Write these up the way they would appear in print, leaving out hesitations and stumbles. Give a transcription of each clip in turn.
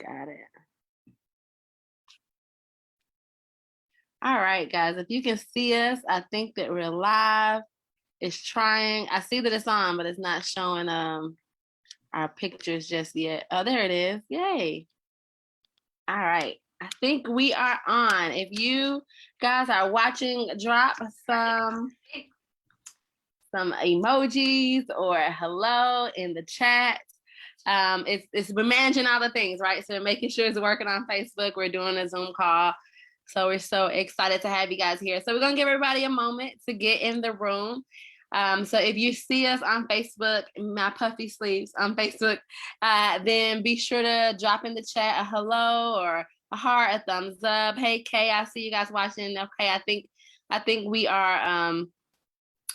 Got it. All right, guys, if you can see us, I think that we're live. It's trying. I see that it's on, but it's not showing our pictures just yet. Oh, there it is. Yay. All right. I think we are on. If you guys are watching, drop some emojis or hello in the chat. We're managing all the things, right? So making sure it's working on Facebook. We're doing a Zoom call. So we're so excited to have you guys here. So we're gonna give everybody a moment to get in the room. So if you see us on Facebook, my puffy sleeves on Facebook, then be sure to drop in the chat a hello or a heart, a thumbs up. Hey Kay, I see you guys watching. Okay, I think we are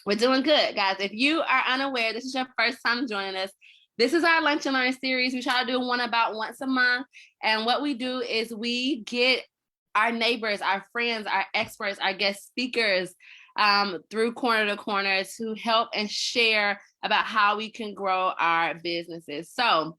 we're doing good, guys. If you are unaware, this is your first time joining us. This is our Lunch and Learn series. We try to do one about once a month. And what we do is we get our neighbors, our friends, our experts, our guest speakers through Corner to Corner to help and share about how we can grow our businesses. So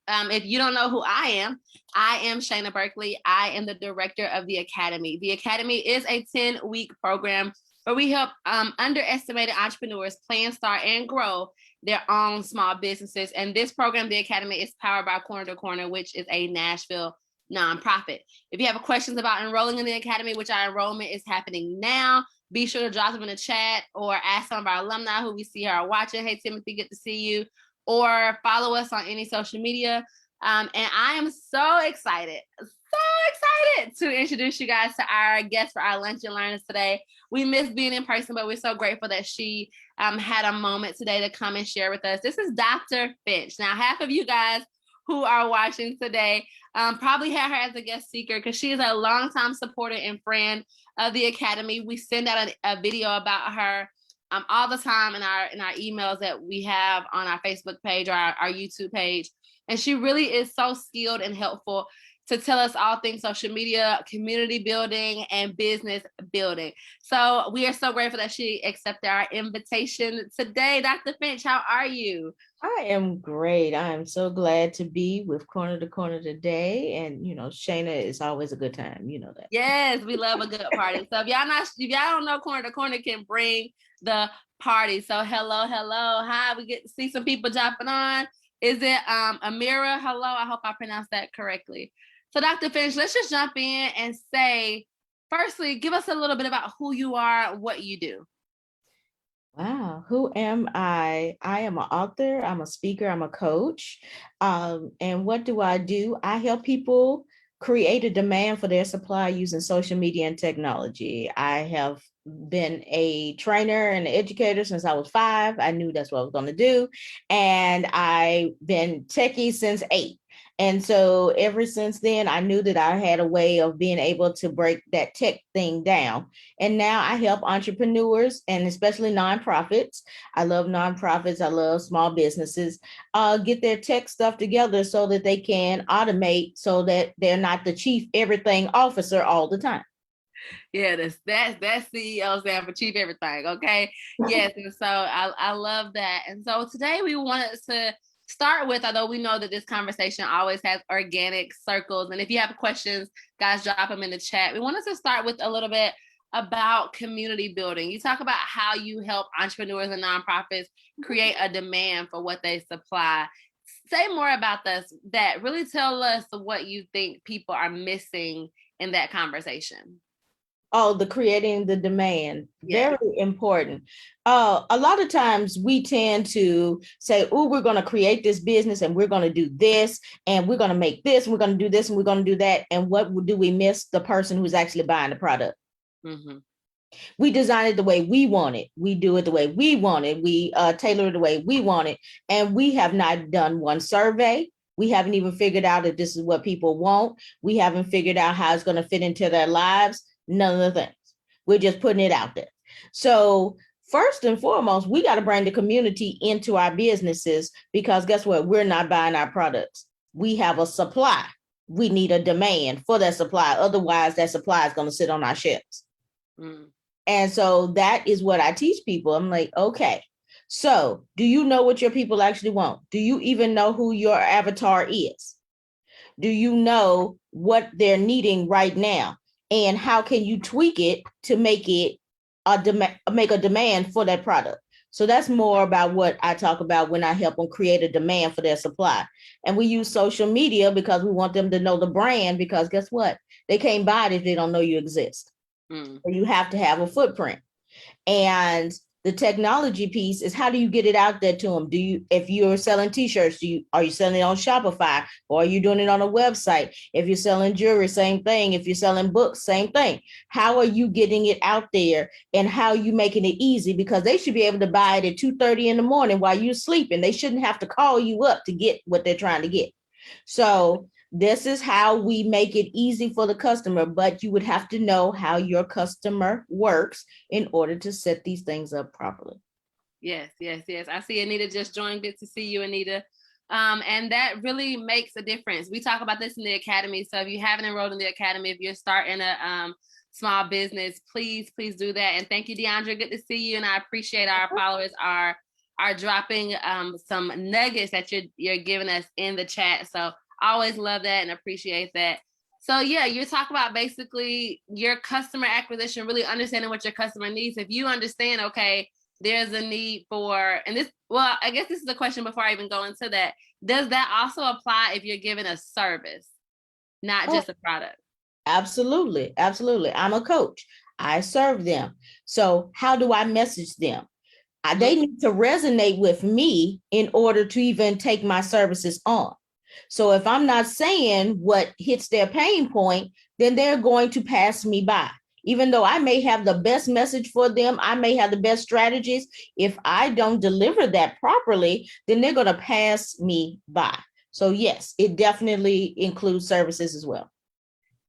if you don't know who I am Shayna Berkeley. I am the director of the Academy. The Academy is a 10-week program where we help underestimated entrepreneurs plan, start, and grow their own small businesses. And this program, the Academy, is powered by Corner to Corner, which is a Nashville nonprofit. If you have questions about enrolling in the Academy, which our enrollment is happening now, be sure to drop them in the chat or ask some of our alumni who we see are watching. Hey, Timothy, good to see you. Or follow us on any social media. And I am so excited to introduce you guys to our guest for our Lunch and Learners today. We miss being in person, but we're so grateful that she had a moment today to come and share with us. This is Dr. Finch. Now, half of you guys who are watching today probably had her as a guest speaker because she is a longtime supporter and friend of the Academy. We send out a video about her all the time in our emails that we have on our Facebook page or our YouTube page. And she really is so skilled and helpful to tell us all things social media, community building, and business building. So we are so grateful that she accepted our invitation today. Dr. Finch, how are you? I am great. I am so glad to be with Corner to Corner today. And, you know, Shayna is always a good time. You know that. Yes, we love a good party. So if y'all don't know, Corner to Corner can bring the party. So hello. Hi, we get to see some people jumping on. Is it Amira? Hello, I hope I pronounced that correctly. So Dr. Finch, let's just jump in and say, firstly, give us a little bit about who you are, what you do. Wow, who am I? I am an author, I'm a speaker, I'm a coach. And what do? I help people create a demand for their supply using social media and technology. I have been a trainer and an educator since I was 5. I knew that's what I was going to do. And I've been techie since 8. And so ever since then, I knew that I had a way of being able to break that tech thing down. And now I help entrepreneurs and especially nonprofits. I love nonprofits. I love small businesses, get their tech stuff together so that they can automate so that they're not the chief everything officer all the time. Yeah, that's CEO stand for chief everything. Okay. Yes. And so I love that. And so today we wanted to start with, although we know that this conversation always has organic circles. And if you have questions, guys, drop them in the chat. We wanted to start with a little bit about community building. You talk about how you help entrepreneurs and nonprofits create a demand for what they supply. Say more about this, that really tell us what you think people are missing in that conversation. Oh, the creating the demand, very important. A lot of times we tend to say, oh, we're going to create this business and we're going to do this and we're going to make this, and we're going to do this and we're going to do that. And what do we miss? The person who's actually buying the product. Mm-hmm. We design it the way we want it. We do it the way we want it. We tailor it the way we want it. And we have not done one survey. We haven't even figured out if this is what people want. We haven't figured out how it's going to fit into their lives. None of the things. We're just putting it out there. So first and foremost, we got to bring the community into our businesses, because guess what? We're not buying our products. We have a supply. We need a demand for that supply. Otherwise, that supply is going to sit on our shelves. Mm. And so that is what I teach people. I'm like, okay, so do you know what your people actually want? Do you even know who your avatar is? Do you know what they're needing right now? And how can you tweak it to make it make a demand for that product? So that's more about what I talk about when I help them create a demand for their supply. And we use social media because we want them to know the brand, because guess what? They can't buy it if they don't know you exist. So you have to have a footprint. And the technology piece is, how do you get it out there to them? If you're selling t-shirts, are you selling it on Shopify, or are you doing it on a website? If you're selling jewelry, same thing. If you're selling books, same thing. How are you getting it out there, and how are you making it easy? Because they should be able to buy it at 2:30 in the morning while you're sleeping. They shouldn't have to call you up to get what they're trying to get. So this is how we make it easy for the customer, but you would have to know how your customer works in order to set these things up properly. Yes. I see Anita just joined. Good to see you, Anita. And that really makes a difference. We talk about this in the academy. So if you haven't enrolled in the academy, if you're starting a small business, please do that. And thank you, DeAndre. Good to see you. And I appreciate our followers are dropping some nuggets that you're giving us in the chat. So always love that and appreciate that. So yeah, you're talking about basically your customer acquisition, really understanding what your customer needs. If you understand, okay, there's a need for, and this, well, I guess this is a question before I even go into that. Does that also apply if you're giving a service, not just a product? Absolutely. I'm a coach. I serve them. So how do I message them? They need to resonate with me in order to even take my services on. So if I'm not saying what hits their pain point, then they're going to pass me by. Even though I may have the best message for them, I may have the best strategies. If I don't deliver that properly, then they're going to pass me by. So yes, it definitely includes services as well.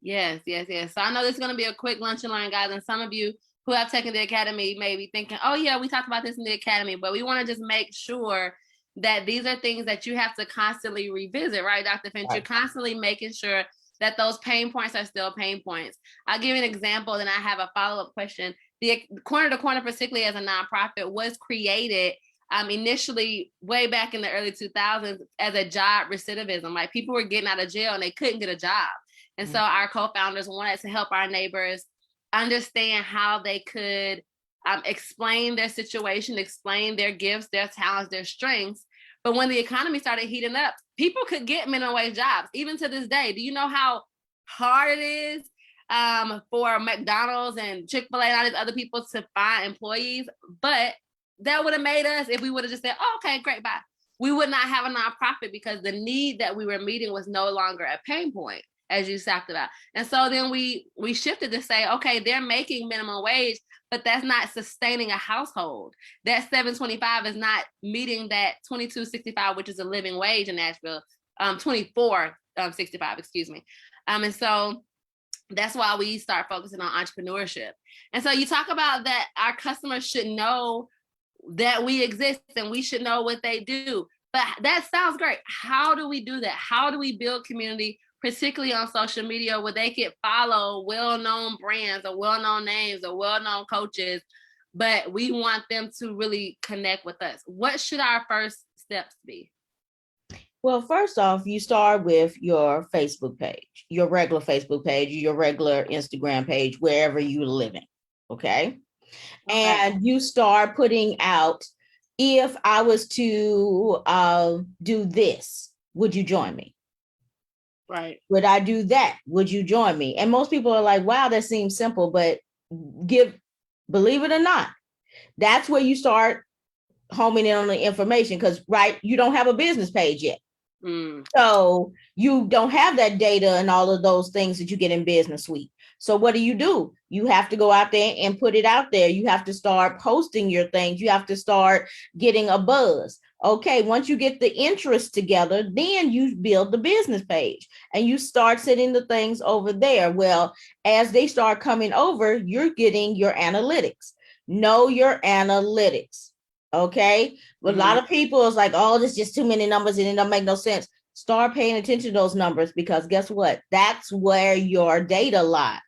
Yes. So I know this is going to be a quick lunch and learn, guys. And some of you who have taken the academy may be thinking, oh yeah, we talked about this in the academy, but we want to just make sure that these are things that you have to constantly revisit, right, Dr. Finch? Right. You're constantly making sure that those pain points are still pain points. I'll give you an example, then I have a follow-up question. The Corner to Corner, particularly as a nonprofit, was created initially way back in the early 2000s as a job recidivism. Like, people were getting out of jail and they couldn't get a job. And so our co-founders wanted to help our neighbors understand how they could explain their situation, explain their gifts, their talents, their strengths. But when the economy started heating up, people could get minimum wage jobs, even to this day. Do you know how hard it is for McDonald's and Chick-fil-A and all these other people to find employees? But that would have made us, if we would have just said, oh, okay, great, bye. We would not have a nonprofit, because the need that we were meeting was no longer a pain point, as you talked about. And so then we shifted to say, okay, they're making minimum wage, but that's not sustaining a household. That $7.25 is not meeting that $22.65, which is a living wage in Nashville, $24.65, excuse me. And so that's why we start focusing on entrepreneurship. And so you talk about that our customers should know that we exist and we should know what they do. But that sounds great. How do we do that? How do we build community, particularly on social media, where they can follow well-known brands or well-known names or well-known coaches, but we want them to really connect with us? What should our first steps be? Well, first off, you start with your Facebook page, your regular Facebook page, your regular Instagram page, wherever you're living, okay? And you start putting out, if I was to do this, would you join me? Right. Would I do that? Would you join me? And most people are like, wow, that seems simple, but believe it or not, that's where you start homing in on the information, because, right, you don't have a business page yet. So you don't have that data and all of those things that you get in Business Suite. So what do? You have to go out there and put it out there. You have to start posting your things. You have to start getting a buzz. Okay, once you get the interest together, then you build the business page and you start setting the things over there. Well, as they start coming over, you're getting your analytics. Know your analytics. Okay. But a lot of people is like, oh, there's just too many numbers and it don't make no sense. Start paying attention to those numbers, because guess what? That's where your data lies.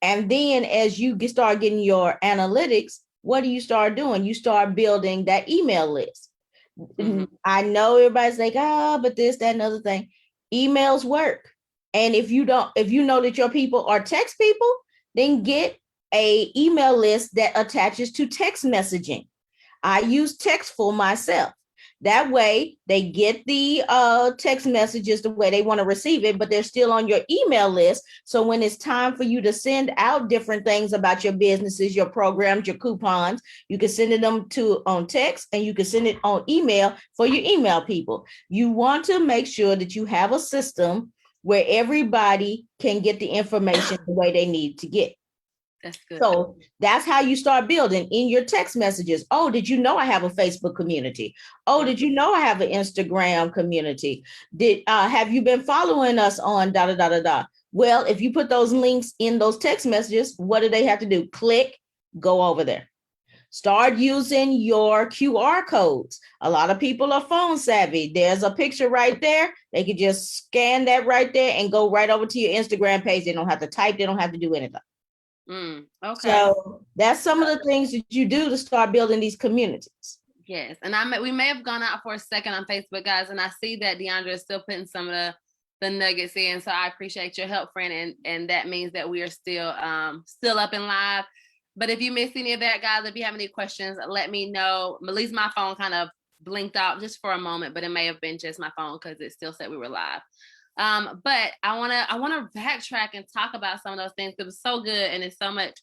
And then as you start getting your analytics, what do you start doing? You start building that email list. I know everybody's like, but this, that, and other thing. emails work. And if you know that your people are text people, then get a email list that attaches to text messaging. I use Textville myself. That way they get the text messages the way they want to receive it, but they're still on your email list. So when it's time for you to send out different things about your businesses, your programs, your coupons, you can send them on text, and you can send it on email for your email people. You want to make sure that you have a system where everybody can get the information the way they need to get. That's good. So that's how you start building in your text messages. Oh, did you know I have a Facebook community? Oh, did you know I have an Instagram community? Have you been following us on da da da da da? Well, if you put those links in those text messages, what do they have to do? Click, go over there. Start using your QR codes. A lot of people are phone savvy. There's a picture right there. They can just scan that right there and go right over to your Instagram page. They don't have to type. They don't have to do anything. Okay. So that's some of the things that you do to start building these communities. Yes. And we may have gone out for a second on Facebook, guys, and I see that Deandra is still putting some of the nuggets in. So I appreciate your help, friend. And that means that we are still up and live. But if you missed any of that, guys, if you have any questions, let me know. At least my phone kind of blinked out just for a moment, but it may have been just my phone because it still said we were live. But I wanna backtrack and talk about some of those things because it's so good and it's so much.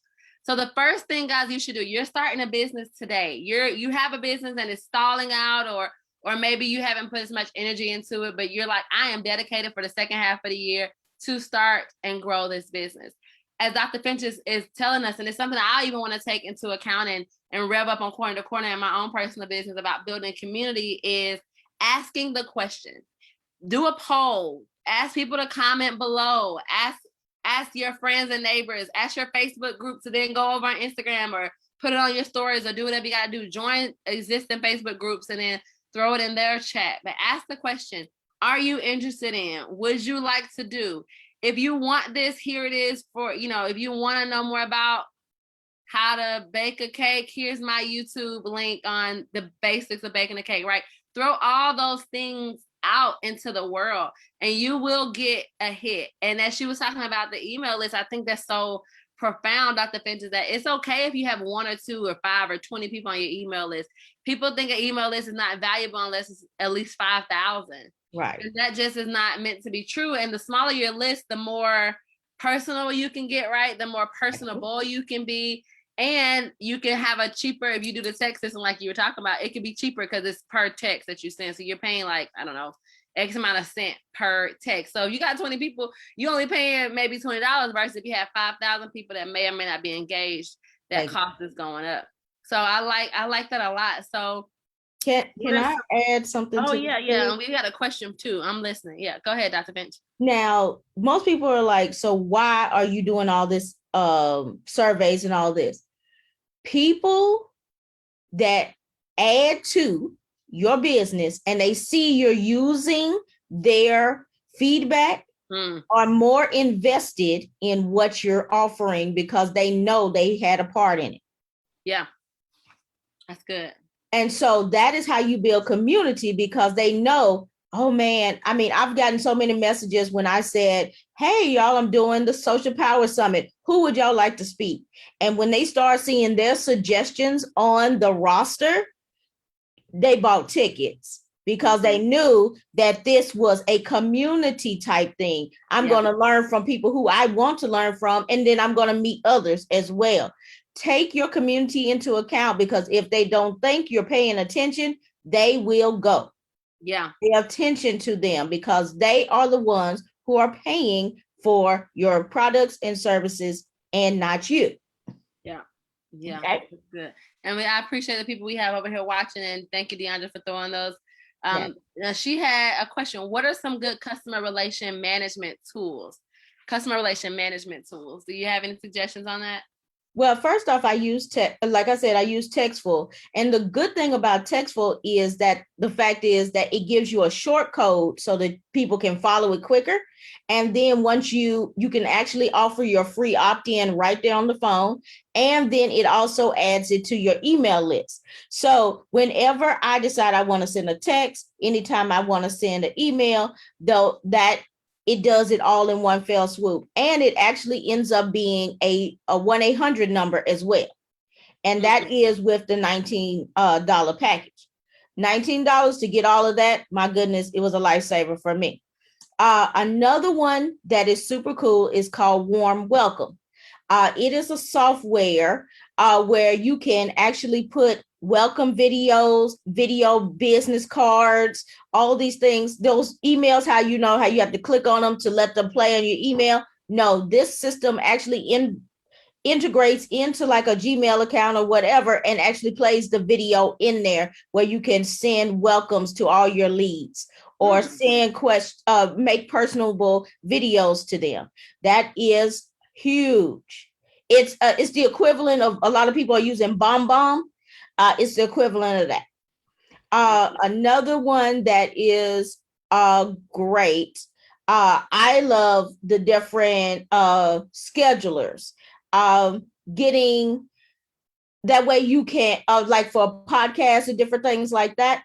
So the first thing, guys, you should do, you're starting a business today. You have a business and it's stalling out, or maybe you haven't put as much energy into it, but you're like, I am dedicated for the second half of the year to start and grow this business. As Dr. Finch is telling us, and it's something I even want to take into account and rev up on Corner to Corner in my own personal business about building community, is asking the question. Do a poll. Ask people to comment below. Ask your friends and neighbors. Ask your Facebook group to then go over on Instagram or put it on your stories or do whatever you got to do. Join existing Facebook groups and then throw it in their chat. But ask the question, are you interested in? Would you like to do? If you want this, here it is for, if you want to know more about how to bake a cake, here's my YouTube link on the basics of baking a cake, right? Throw all those things out into the world and you will get a hit. And as she was talking about the email list, I think that's so profound, Dr. Finch, is that it's okay if you have 1 or 2 or 5 or 20 people on your email list. People think an email list is not valuable unless it's at least 5,000. Right. And that just is not meant to be true. And the smaller your list, the more personal you can get, right? The more personable you can be. And you can have a cheaper, if you do the text system like you were talking about, it can be cheaper because it's per text that you send. So you're paying like, I don't know, X amount of cent per text. So if you got 20 people, you only paying maybe $20 versus if you have 5,000 people that may or may not be engaged, that cost is going up. So I like that a lot. So can I add something? Oh, yeah. And we got a question too. I'm listening. Yeah, go ahead, Dr. Finch. Now, most people are like, so why are you doing all this surveys and all this? People that add to your business and they see you're using their feedback are more invested in what you're offering because they know they had a part in it. Yeah, that's good. And so that is how you build community, because they know, oh man, I mean, I've gotten so many messages when I said, hey, y'all, I'm doing the Social Power Summit. Who would y'all like to speak? And when they start seeing their suggestions on the roster, they bought tickets because they knew that this was a community type thing. I'm going to learn from people who I want to learn from, and then I'm going to meet others as well. Take your community into account, because if they don't think you're paying attention, they will go. Yeah. Pay attention to them because they are the ones who are paying for your products and services and not you. Yeah. Yeah. Okay. That's good. And I appreciate the people we have over here watching, and thank you, Deandra, for throwing those. Now she had a question. What are some good customer relation management tools? Do you have any suggestions on that? Well, first off, I use like I said, I use Textville. And the good thing about Textville is that the fact is that it gives you a short code so that people can follow it quicker. And then once you can actually offer your free opt-in right there on the phone. And then it also adds it to your email list. So whenever I decide I want to send a text, anytime I want to send an email, though that it does it all in one fell swoop. And it actually ends up being a 1-800 number as well. And that is with the $19 package. $19 to get all of that. My goodness, it was a lifesaver for me. Another one that is super cool is called Warm Welcome. It is a software where you can actually put welcome videos, video business cards, all these things, those emails, how you know how you have to click on them to let them play on your email. No, this system actually integrates into like a Gmail account or whatever and actually plays the video in there where you can send welcomes to all your leads or send make personable videos to them. That is huge. It's the equivalent of, a lot of people are using Bomb Bomb. It's the equivalent of that. Another one that is great. I love the different schedulers. Getting that way you can like for podcasts and different things like that,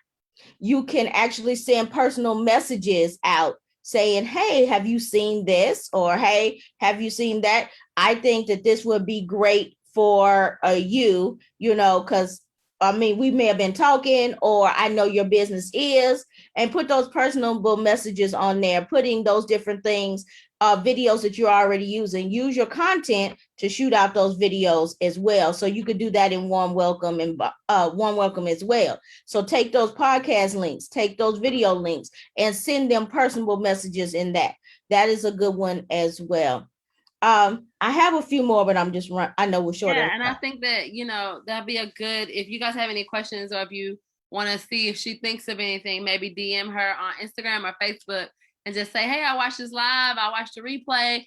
you can actually send personal messages out saying, hey, have you seen this? Or, hey, have you seen that? I think that this would be great for you, because I mean, we may have been talking, or I know your business is, and put those personable messages on there, putting those different things, videos that you're already using. Use your content to shoot out those videos as well. So you could do that in Warm Welcome and Warm Welcome as well. So take those podcast links, take those video links, and send them personable messages in that. That is a good one as well. I have a few more, but I know we're short. Yeah, and I think that, that'd be a good, if you guys have any questions or if you want to see if she thinks of anything, maybe DM her on Instagram or Facebook and just say, hey, I watched this live, I watched the replay.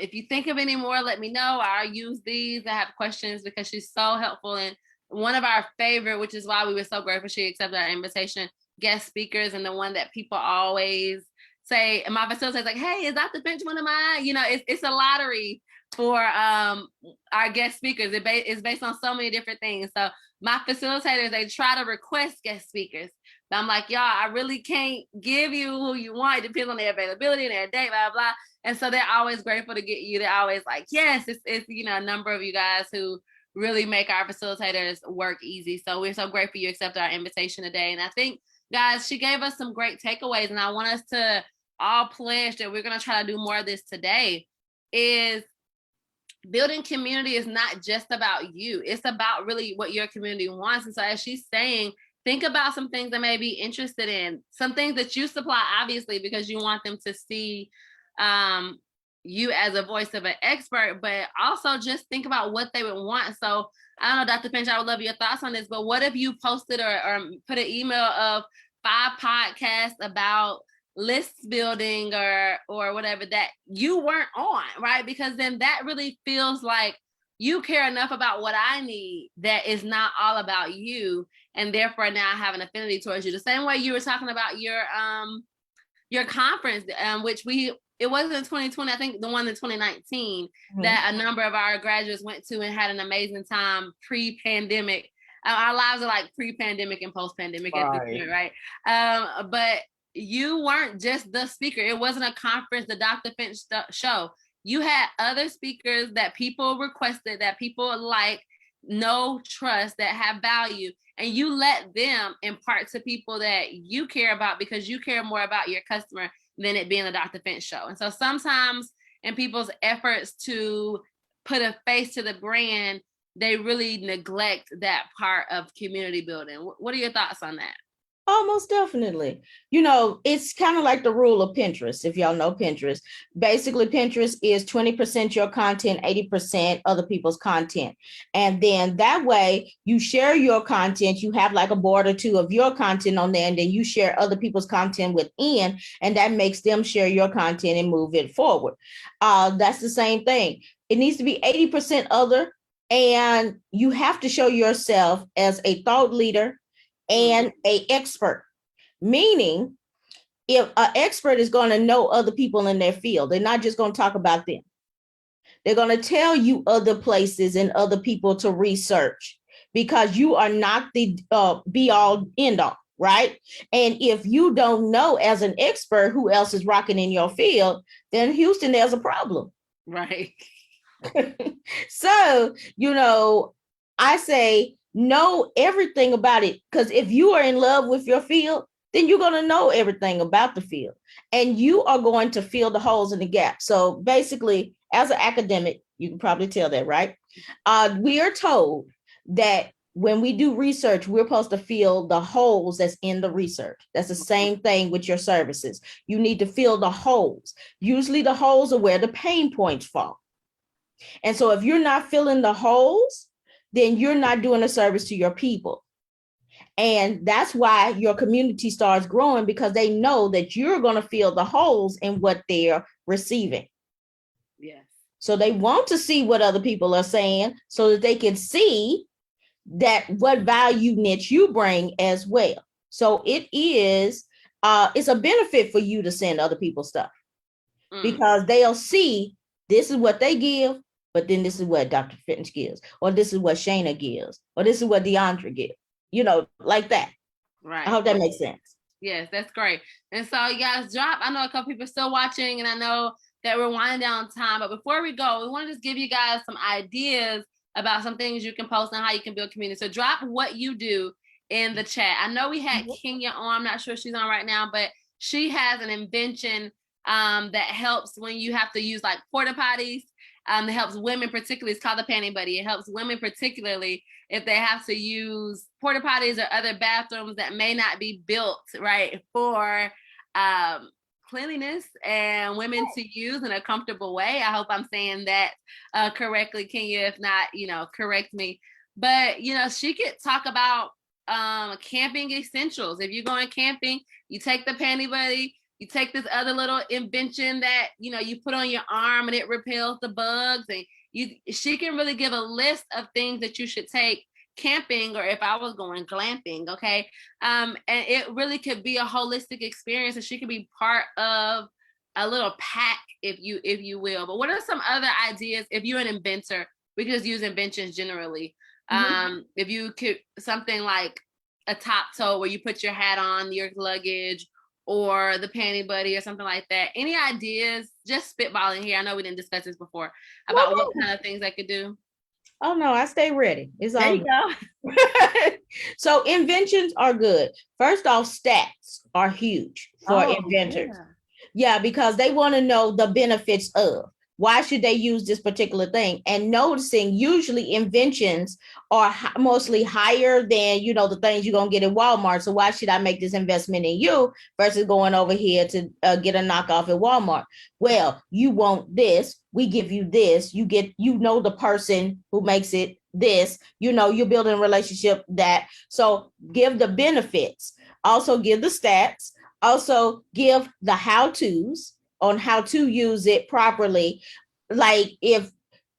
If you think of any more, let me know. I'll use these. I have questions because she's so helpful. And one of our favorite, which is why we were so grateful she accepted our invitation, guest speakers, and the one that people always say, and my facilitator's like, hey, is Dr. Finch one of mine? It's a lottery for our guest speakers. It's based on so many different things. So my facilitators, they try to request guest speakers. But I'm like, y'all, I really can't give you who you want. It depends on their availability and their date, blah, blah. And so they're always grateful to get you. They're always like, yes, it's a number of you guys who really make our facilitators work easy. So we're so grateful you accepted our invitation today. And I think, guys, she gave us some great takeaways. And I want us to all pledge that we're going to try to do more of this today. Is building community is not just about you. It's about really what your community wants. And so as she's saying, think about some things they may be interested in, some things that you supply, obviously, because you want them to see you as a voice of an expert, but also just think about what they would want. So I don't know, Dr. Finch, I would love your thoughts on this, but what if you posted or put an email of 5 podcasts about list building or whatever that you weren't on, right? Because then that really feels like you care enough about what I need that is not all about you, and therefore now I have an affinity towards you. The same way you were talking about your conference, which it wasn't in 2020, I think the one in 2019 that a number of our graduates went to and had an amazing time pre-pandemic. Our lives are like pre-pandemic and post-pandemic at this point, right? But you weren't just the speaker. It wasn't a conference, the Dr. Finch show. You had other speakers that people requested, that people like, know, trust, that have value. And you let them impart to people that you care about because you care more about your customer than it being a Dr. Finch show. And so sometimes in people's efforts to put a face to the brand, they really neglect that part of community building. What are your thoughts on that? Almost definitely. It's kind of like the rule of Pinterest. If y'all know Pinterest, basically Pinterest is 20% your content, 80% other people's content. And then that way you share your content. You have like a board or two of your content on there, and then you share other people's content within, and that makes them share your content and move it forward. That's the same thing. It needs to be 80% other, And you have to show yourself as a thought leader and an expert, meaning if an expert is going to know other people in their field, they're not just going to talk about them. They're going to tell you other places and other people to research, because you are not the be all end all, right? And if you don't know as an expert who else is rocking in your field, then Houston, there's a problem. Right. So, I say know everything about it, because if you are in love with your field, then you're going to know everything about the field and you are going to fill the holes in the gap. So basically, as an academic, you can probably tell that, right? We are told that when we do research, we're supposed to fill the holes that's in the research. That's the same thing with your services. You need to fill the holes. Usually the holes are where the pain points fall. And so if you're not filling the holes, then you're not doing a service to your people. And that's why your community starts growing, because they know that you're going to fill the holes in what they're receiving. Yes. So they want to see what other people are saying so that they can see that what value niche you bring as well. So it is, it's a benefit for you to send other people stuff because they'll see this is what they give, but then this is what Dr. Finch gives, or this is what Shayna gives, or this is what DeAndre gives, like that. Right. I hope that makes sense. Yes, that's great. And so you guys I know a couple people are still watching, and I know that we're winding down time, but before we go, we want to just give you guys some ideas about some things you can post and how you can build community. So drop what you do in the chat. I know we had Kenya on, I'm not sure if she's on right now, but she has an invention that helps when you have to use like porta potties. It helps women particularly. It's called the Panty Buddy. It helps women particularly if they have to use porta potties or other bathrooms that may not be built right for cleanliness and women to use in a comfortable way. I hope I'm saying that correctly, Kenya. If not, correct me. But she could talk about camping essentials. If you're going camping, you take the Panty Buddy. You take this other little invention that, you put on your arm and it repels the bugs. And she can really give a list of things that you should take camping, or if I was going glamping, okay? And it really could be a holistic experience, and she could be part of a little pack, if you will. But what are some other ideas? If you're an inventor, we could just use inventions generally. If you could, something like a top toe where you put your hat on, your luggage, or the Panty Buddy or something like that. Any ideas? Just spitballing here. I know we didn't discuss this before about what kind of things I could do. Oh no, I stay ready. It's there all you go. So inventions are good. First off, stats are huge for inventors. Yeah, because they want to know the benefits of. Why should they use this particular thing? And noticing usually inventions are mostly higher than, the things you're going to get at Walmart. So why should I make this investment in you versus going over here to get a knockoff at Walmart? Well, you want this. We give you this. You get, the person who makes it this, you're building a relationship that. So give the benefits. Also give the stats. Also give the how-tos on how to use it properly. Like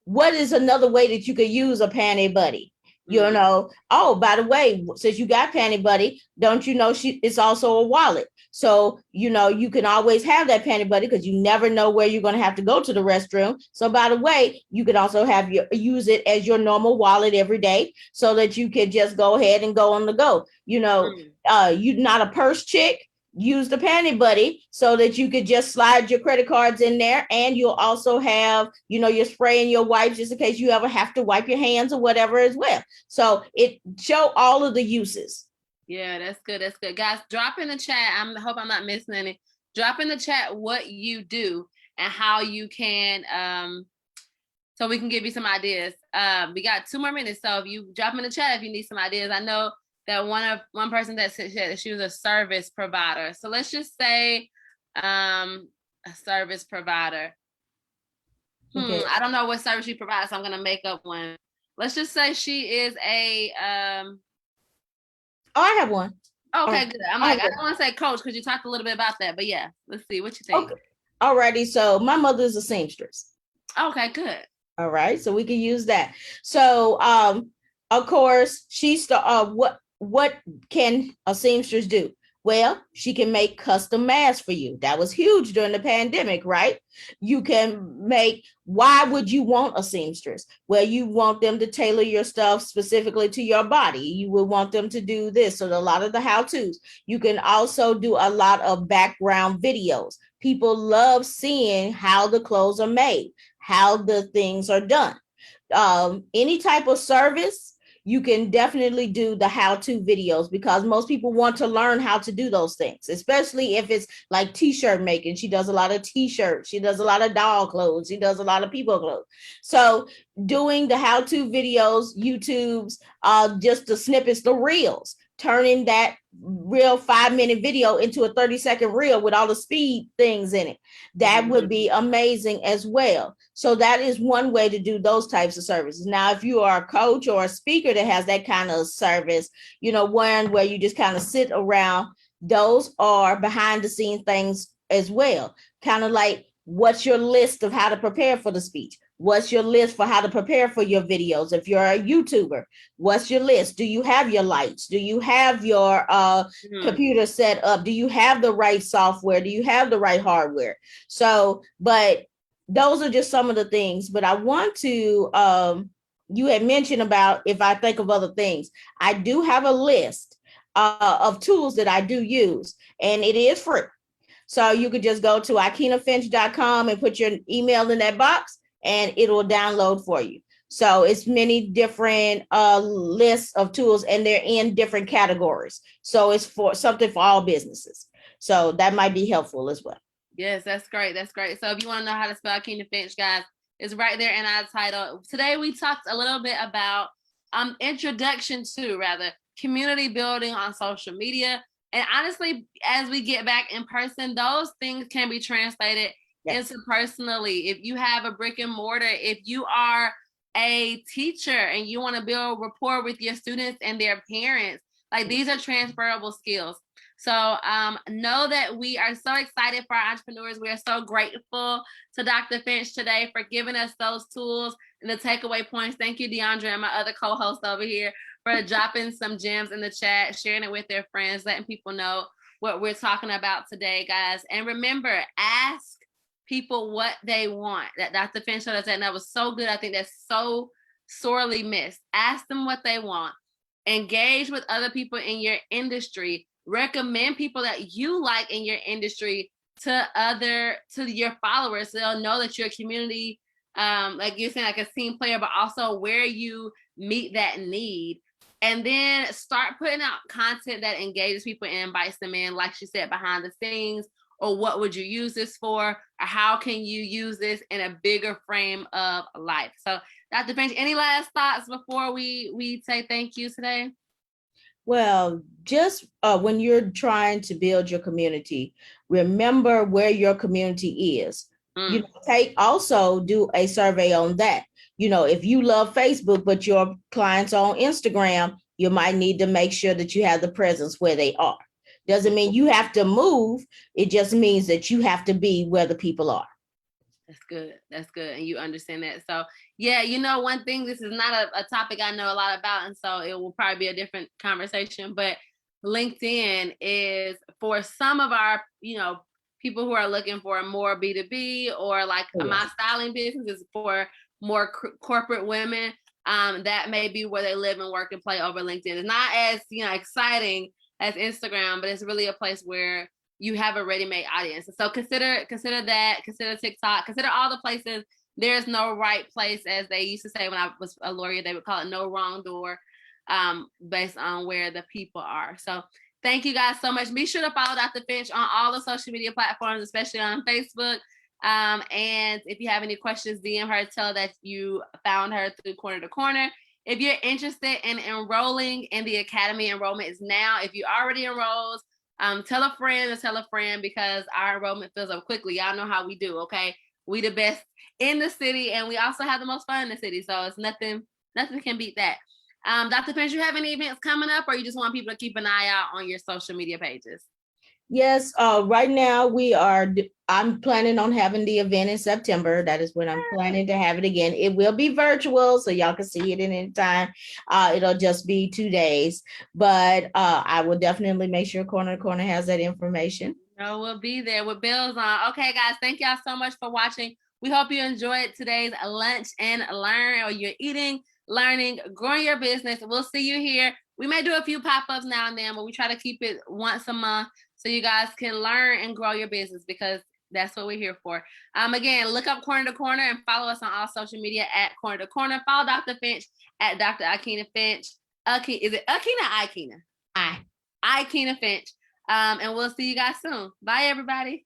what is another way that you could use a Panty Buddy? Oh, by the way, since you got Panty Buddy, don't you know it's also a wallet? So, you can always have that Panty Buddy because you never know where you're going to have to go to the restroom. So by the way, you could also use it as your normal wallet every day so that you could just go ahead and go on the go. You're not a purse chick. Use the Panty Buddy so that you could just slide your credit cards in there, and you'll also have, your spray and your wipes just in case you ever have to wipe your hands or whatever as well. So it show all of the uses. Yeah, that's good. That's good. Guys, drop in the chat. I hope I'm not missing any. Drop in the chat what you do and how you can, so we can give you some ideas. We got 2 more minutes. So if you drop in the chat if you need some ideas. I know that one person that said that she was a service provider. So let's just say a service provider. Okay. I don't know what service she provides, so I'm gonna make up one. Let's just say she is a Oh, I have one. Okay, good. I don't want to say coach because you talked a little bit about that, but yeah, let's see what you think. Okay. Alrighty, so my mother is a seamstress. Okay, good. All right, so we can use that. So, of course, she's the what can a seamstress do? Well, she can make custom masks for you. That was huge during the pandemic, right? You can make. Why would you want a seamstress? Well, you want them to tailor your stuff specifically to your body. You would want them to do this. So a lot of the how-tos. You can also do a lot of background videos. People love seeing how the clothes are made, how the things are done. Any type of service, you can definitely do the how-to videos because most people want to learn how to do those things, especially if it's like t-shirt making. She does a lot of t-shirts. She does a lot of doll clothes. She does a lot of people clothes. So doing the how-to videos, YouTube's, just the snippets, the reels, turning that real 5-minute video into a 30-second reel with all the speed things in it. That would be amazing as well. So that is one way to do those types of services. Now, if you are a coach or a speaker that has that kind of service, one where you just kind of sit around, those are behind the scenes things as well. Kind of like, what's your list of how to prepare for the speech? What's your list for how to prepare for your videos? If you're a YouTuber, what's your list? Do you have your lights? Do you have your computer set up? Do you have the right software? Do you have the right hardware? So, but those are just some of the things. But I want to, you had mentioned about if I think of other things, I do have a list of tools that I do use, and it is free. So you could just go to AikynaFinch.com and put your email in that box, and it will download for you. So it's many different lists of tools, and they're in different categories. So it's for something for all businesses. So that might be helpful as well. Yes, that's great. That's great. So if you want to know how to spell Aikyna Finch, guys, it's right there in our title. Today we talked a little bit about introduction to rather community building on social media. And honestly, as we get back in person, those things can be translated into personally. If you have a brick and mortar, if you are a teacher and you want to build rapport with your students and their parents, like these are transferable skills. So know that we are so excited for our entrepreneurs. We are so grateful to Dr. Finch today for giving us those tools and the takeaway points. Thank you, DeAndre, and my other co-host over here for dropping some gems in the chat, sharing it with their friends, letting people know what we're talking about today, guys. And remember, ask people what they want. That Dr. Finch showed us that, and that was so good. I think that's so sorely missed. Ask them what they want. Engage with other people in your industry. Recommend people that you like in your industry to your followers, so they'll know that you're a community, like you're saying, like a team player, but also where you meet that need. And then start putting out content that engages people and invites them in, like she said, behind the scenes, or what would you use this for, or how can you use this in a bigger frame of life. So Dr. Finch, any last thoughts before we say thank you today? Well, just when you're trying to build your community, remember where your community is. Also do a survey on that. If you love Facebook, but your clients are on Instagram, you might need to make sure that you have the presence where they are. Doesn't mean you have to move. It just means that you have to be where the people are. That's good. That's good. And you understand that. So yeah, one thing, this is not a topic I know a lot about, and so it will probably be a different conversation, but LinkedIn is for some of our, people who are looking for more B2B, or like my styling business is for more corporate women. That may be where they live and work and play over LinkedIn. It's not as, exciting as Instagram, but it's really a place where you have a ready-made audience. So consider that, consider TikTok, consider all the places. There's no right place, as they used to say when I was a lawyer, they would call it no wrong door, based on where the people are. So thank you guys so much. Be sure to follow Dr. Finch on all the social media platforms, especially on Facebook. And if you have any questions, DM her, tell her that you found her through Corner to Corner. If you're interested in enrolling in the Academy, enrollment is now. If you already enrolled, tell a friend, because our enrollment fills up quickly. Y'all know how we do, okay? We the best in the city, and we also have the most fun in the city. So it's nothing can beat that. Dr. Finch, you have any events coming up, or you just want people to keep an eye out on your social media pages? Yes, right now I'm planning on having the event in September. That is when I'm planning to have it again. It will be virtual, so y'all can see it at any time. It'll just be 2 days, but I will definitely make sure Corner to Corner has that information. No, we'll be there with bells on. Okay, guys, thank y'all so much for watching. We hope you enjoyed today's lunch and learn, or you're eating, learning, growing your business. We'll see you here. We may do a few pop-ups now and then, but we try to keep it once a month so you guys can learn and grow your business, because that's what we're here for. Again, look up Corner to Corner and follow us on all social media at Corner to Corner. Follow Dr. Finch at Dr. Aikyna Finch. Is it Aikyna or Aikyna? Bye. Aikyna Finch. And we'll see you guys soon. Bye, everybody.